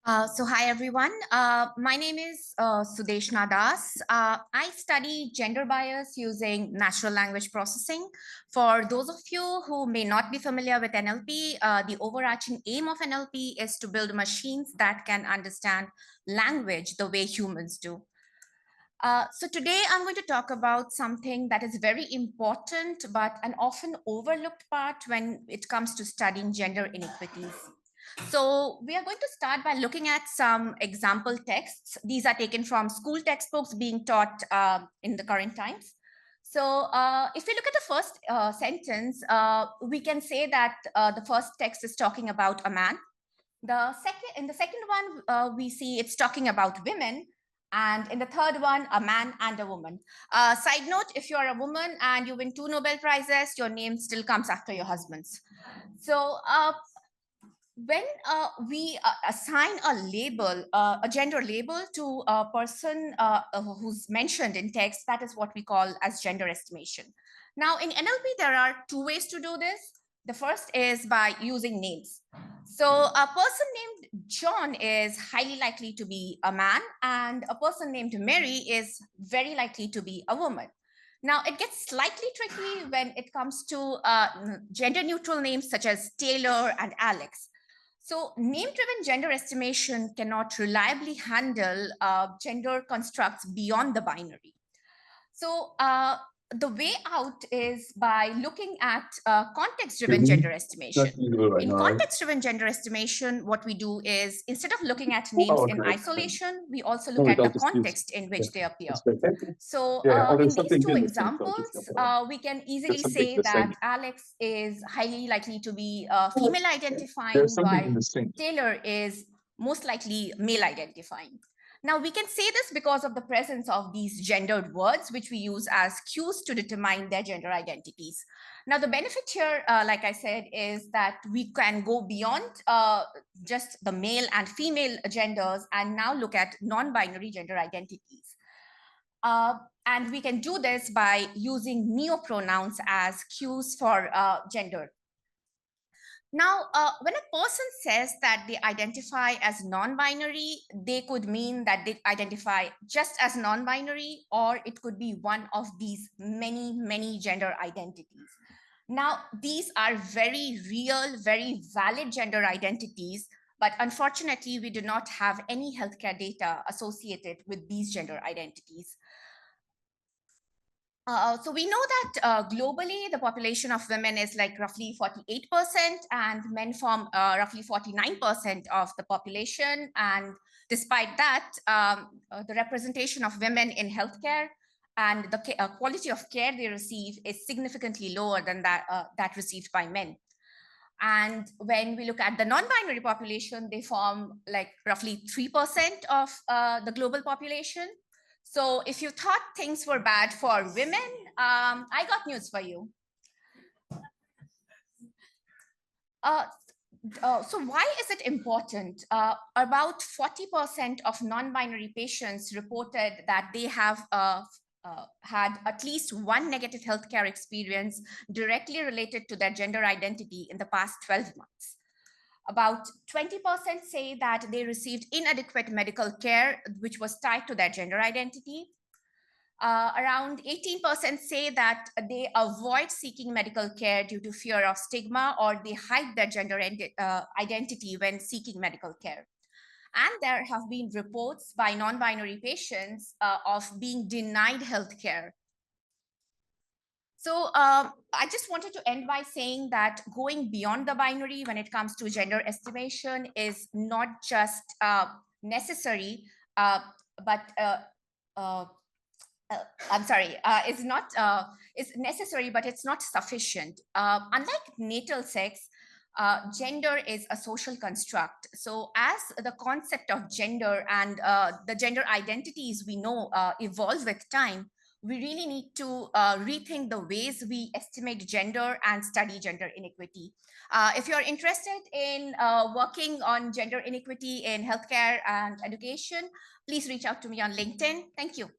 Hi everyone. My name is Sudeshna. I study gender bias using natural language processing. For those of you who may not be familiar with NLP, the overarching aim of NLP is to build machines that can understand language the way humans do. So today I'm going to talk about something that is very important, but an often overlooked part when it comes to studying gender inequities. So we are going to start by looking at some example texts. These are taken from school textbooks being taught in the current times. So if we look at the first sentence, we can say that the first text is talking about a man. In the second one, we see it's talking about women. And in the third one, a man and a woman. Side note, if you're a woman and you win 2 Nobel Prizes, your name still comes after your husband's. So when we assign a label, a gender label to a person who's mentioned in text, that is what we call as gender estimation. Now in NLP, there are two ways to do this. The first is by using names. So a person named John is highly likely to be a man, and a person named Mary is very likely to be a woman. Now, it gets slightly tricky when it comes to gender neutral names such as Taylor and Alex. So name-driven gender estimation cannot reliably handle gender constructs beyond the binary. So the way out is by looking at context-driven gender estimation. In context-driven gender estimation, what we do is, instead of looking at names in isolation, we also look at the context in which they appear. So in these two examples, we can easily say that Alex is highly likely to be female identifying, while Taylor is most likely male identifying. Now, we can say this because of the presence of these gendered words, which we use as cues to determine their gender identities. Now, the benefit here, like I said, is that we can go beyond just the male and female genders and now look at non-binary gender identities. And we can do this by using neopronouns as cues for gender. Now, when a person says that they identify as non-binary, they could mean that they identify just as non-binary, or it could be one of these many gender identities. Now, these are very real, very valid gender identities, but unfortunately, we do not have any healthcare data associated with these gender identities. So we know that globally, the population of women is like roughly 48%, and men form roughly 49% of the population. And despite that, the representation of women in healthcare and the quality of care they receive is significantly lower than that received by men. And when we look at the non-binary population, they form like roughly 3% of the global population. So if you thought things were bad for women, I got news for you. So why is it important? About 40% of non-binary patients reported that they have had at least one negative healthcare experience directly related to their gender identity in the past 12 months. About 20% say that they received inadequate medical care, which was tied to their gender identity. Around 18% say that they avoid seeking medical care due to fear of stigma, or they hide their gender identity when seeking medical care. And there have been reports by non-binary patients of being denied healthcare. So I just wanted to end by saying that going beyond the binary when it comes to gender estimation is not just necessary, but I'm sorry, it's necessary, but it's not sufficient. Unlike natal sex, gender is a social construct. So as the concept of gender and the gender identities we know evolve with time, we really need to rethink the ways we estimate gender and study gender inequity. If you're interested in working on gender inequity in healthcare and education, please reach out to me on LinkedIn. Thank you.